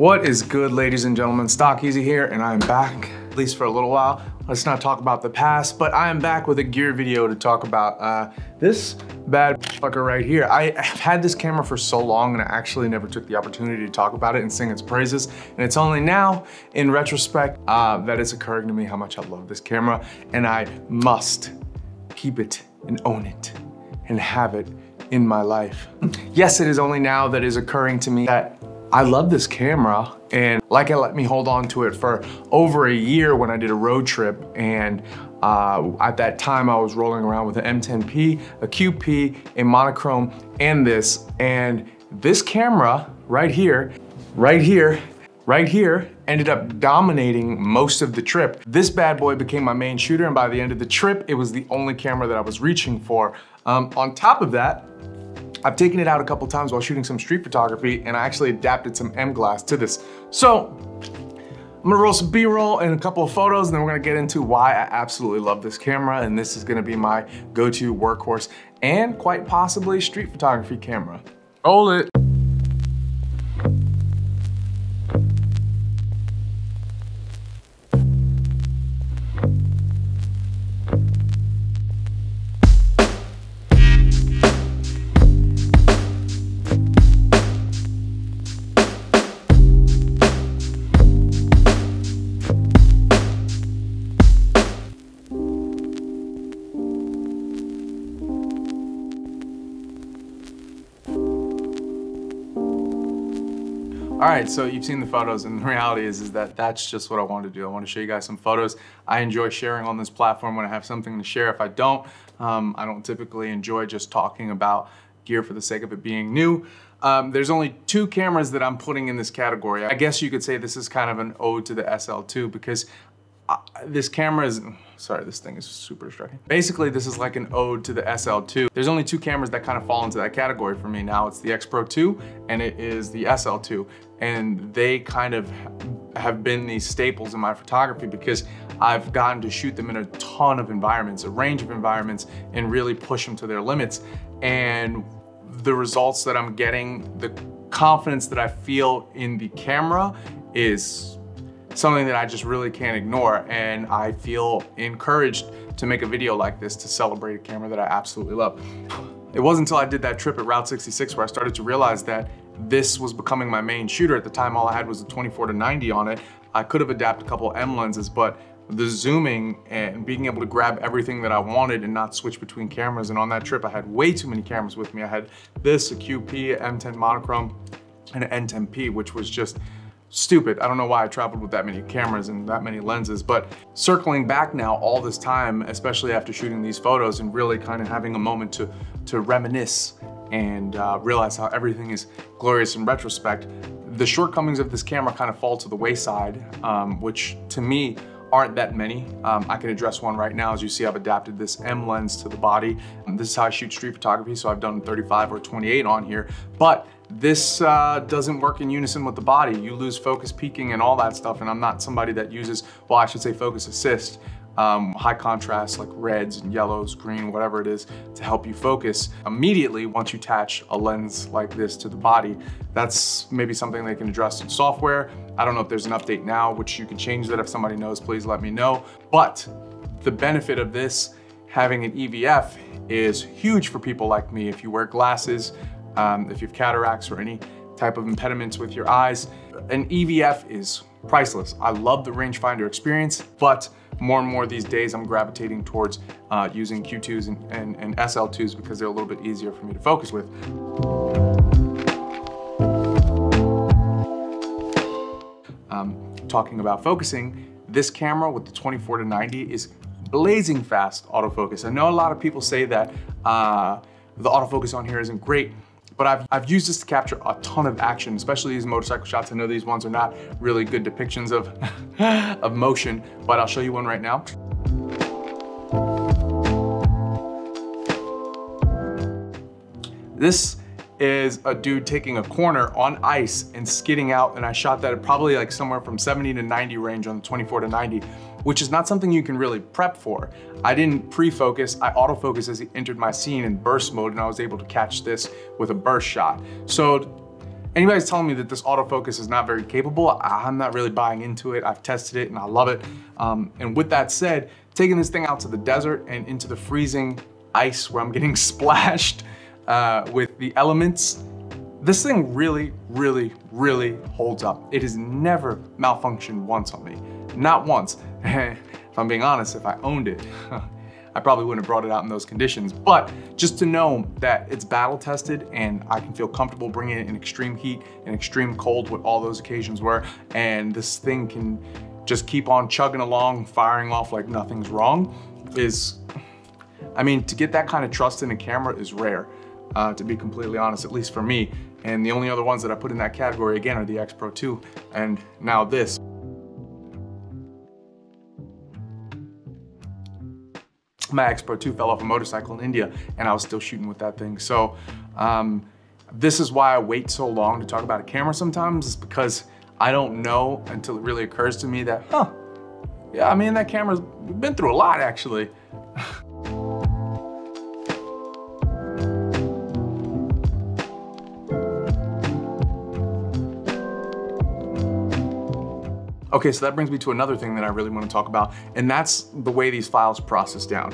What is good, ladies and gentlemen? Stock Easy here, and I'm back, at least for a little while. Let's not talk about the past, but I am back with a gear video to talk about this bad fucker right here. I have had this camera for so long, and I actually never took the opportunity to talk about it and sing its praises. And it's only now, in retrospect, that it's occurring to me how much I love this camera, and I must keep it and own it and have it in my life. Yes, it is only now that is occurring to me that I love this camera, and like it let me hold on to it for over a year when I did a road trip, and at that time I was rolling around with an M10P, a QP, a monochrome, and this camera right here, ended up dominating most of the trip. This bad boy became my main shooter, and by the end of the trip, it was the only camera that I was reaching for. On top of that, I've taken it out a couple times while shooting some street photography, and I actually adapted some M-Glass to this. So, I'm gonna roll some B-roll and a couple of photos, and then we're gonna get into why I absolutely love this camera, and this is gonna be my go-to workhorse and quite possibly street photography camera. Roll it. All right, so you've seen the photos, and the reality is that that's just what I want to do. I want to show you guys some photos. I enjoy sharing on this platform when I have something to share. If I don't typically enjoy just talking about gear for the sake of it being new. There's only two cameras that I'm putting in this category. I guess you could say this is kind of an ode to the SL2 because this camera is, sorry, this thing is super distracting. Basically, this is like an ode to the SL2. There's only two cameras that kind of fall into that category for me now. It's the X Pro 2 and it is the SL2. And they kind of have been these staples in my photography because I've gotten to shoot them in a ton of environments, a range of environments, and really push them to their limits. And the results that I'm getting, the confidence that I feel in the camera is something that I just really can't ignore, and I feel encouraged to make a video like this to celebrate a camera that I absolutely love. It wasn't until I did that trip at Route 66 where I started to realize that this was becoming my main shooter. At the time, all I had was a 24-90 on it. I could have adapted a couple M lenses, but the zooming and being able to grab everything that I wanted and not switch between cameras, and on that trip I had way too many cameras with me. I had this, a QP, an M10 monochrome, and an N10P, which was just stupid. I don't know why I traveled with that many cameras and that many lenses, but circling back now all this time, especially after shooting these photos and really kind of having a moment to reminisce and realize how everything is glorious in retrospect, the shortcomings of this camera kind of fall to the wayside, which to me aren't that many. I can address one right now. As you see, I've adapted this M lens to the body. This is how I shoot street photography, so I've done 35 or 28 on here, but this doesn't work in unison with the body. You lose focus peaking and all that stuff, and I'm not somebody that uses, well, I should say focus assist, high contrast like reds and yellows, green, whatever it is, to help you focus immediately once you attach a lens like this to the body. That's maybe something they can address in software. I don't know if there's an update now, which you can change that. If somebody knows, please let me know. But the benefit of this, having an EVF, is huge for people like me. If you wear glasses, if you have cataracts or any type of impediments with your eyes, an EVF is priceless. I love the rangefinder experience, but more and more these days I'm gravitating towards using Q2s and SL2s because they're a little bit easier for me to focus with. Talking about focusing, this camera with the 24-90 is blazing fast autofocus. I know a lot of people say that the autofocus on here isn't great, but I've used this to capture a ton of action, especially these motorcycle shots. I know these ones are not really good depictions of, of motion, but I'll show you one right now. This is a dude taking a corner on ice and skidding out, and I shot that at probably like somewhere from 70 to 90 range on the 24-90, which is not something you can really prep for. I didn't pre-focus, I autofocused as he entered my scene in burst mode, and I was able to catch this with a burst shot. So anybody's telling me that this autofocus is not very capable, I'm not really buying into it. I've tested it and I love it. And with that said, taking this thing out to the desert and into the freezing ice where I'm getting splashed with the elements, this thing really, really, really holds up. It has never malfunctioned once on me, not once. If I'm being honest, if I owned it, I probably wouldn't have brought it out in those conditions. But just to know that it's battle tested and I can feel comfortable bringing it in extreme heat and extreme cold, what all those occasions were, and this thing can just keep on chugging along, firing off like nothing's wrong, is, I mean, to get that kind of trust in a camera is rare, to be completely honest, at least for me. And the only other ones that I put in that category, again, are the X Pro 2 and now this. My X Pro 2 fell off a motorcycle in India and I was still shooting with that thing. So this is why I wait so long to talk about a camera sometimes, is because I don't know until it really occurs to me that, yeah, I mean, that camera's been through a lot actually. Okay, so that brings me to another thing that I really want to talk about, and that's the way these files process down.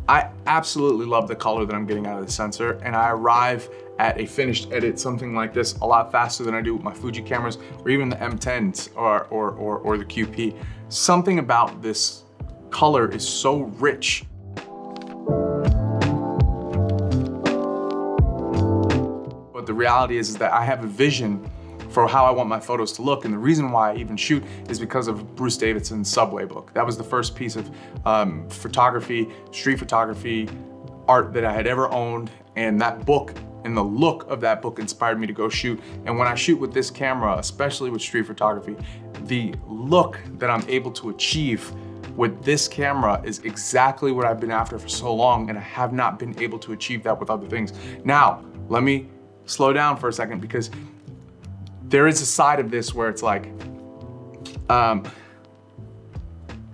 I absolutely love the color that I'm getting out of the sensor, and I arrive at a finished edit, something like this, a lot faster than I do with my Fuji cameras, or even the M10s or the QP. Something about this color is so rich. But the reality is that I have a vision for how I want my photos to look. And the reason why I even shoot is because of Bruce Davidson's Subway book. That was the first piece of photography, street photography, art that I had ever owned. And that book and the look of that book inspired me to go shoot. And when I shoot with this camera, especially with street photography, the look that I'm able to achieve with this camera is exactly what I've been after for so long, and I have not been able to achieve that with other things. Now, let me slow down for a second, because there is a side of this where it's like,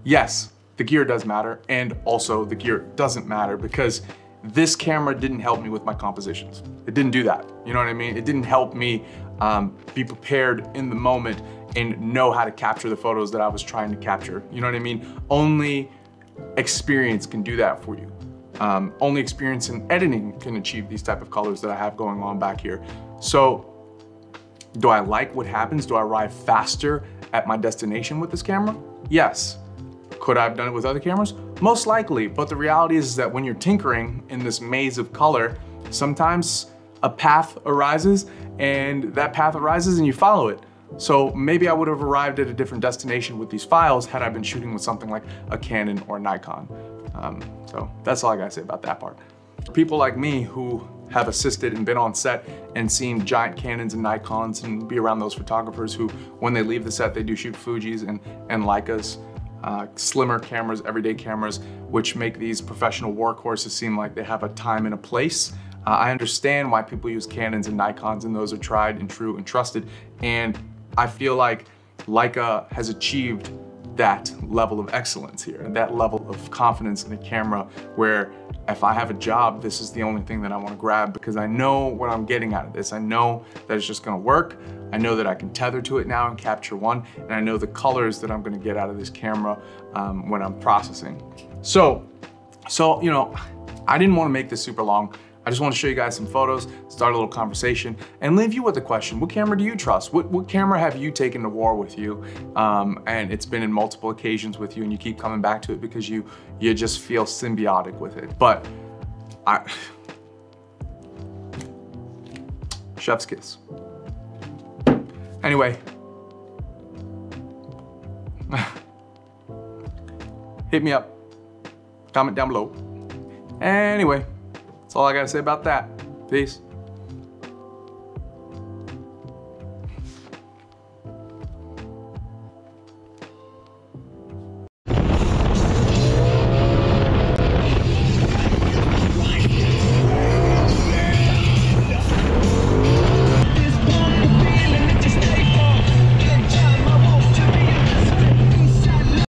yes, the gear does matter, and also the gear doesn't matter, because this camera didn't help me with my compositions. It didn't do that, you know what I mean? It didn't help me be prepared in the moment and know how to capture the photos that I was trying to capture, you know what I mean? Only experience can do that for you. Only experience in editing can achieve these type of colors that I have going on back here. So, do I like what happens? Do I arrive faster at my destination with this camera? Yes. Could I have done it with other cameras? Most likely, but the reality is that when you're tinkering in this maze of color, sometimes a path arises, and that path arises and you follow it. So maybe I would have arrived at a different destination with these files had I been shooting with something like a Canon or Nikon. So that's all I gotta say about that part. For people like me who have assisted and been on set and seen giant Canons and Nikons and be around those photographers who, when they leave the set, they do shoot Fujis and Leicas, slimmer cameras, everyday cameras, which make these professional workhorses seem like they have a time and a place. I understand why people use Canons and Nikons, and those are tried and true and trusted. And I feel like Leica has achieved that level of excellence here, and that level of confidence in the camera, where if I have a job, this is the only thing that I want to grab, because I know what I'm getting out of this. I know that it's just going to work. I know that I can tether to it now and capture one, and I know the colors that I'm going to get out of this camera when I'm processing. So, you know, I didn't want to make this super long. I just want to show you guys some photos, start a little conversation, and leave you with a question. What camera do you trust? What camera have you taken to war with you? And it's been in multiple occasions with you, and you keep coming back to it because you just feel symbiotic with it. But chef's kiss. Anyway, hit me up, comment down below. Anyway, that's all I gotta say about that. Peace.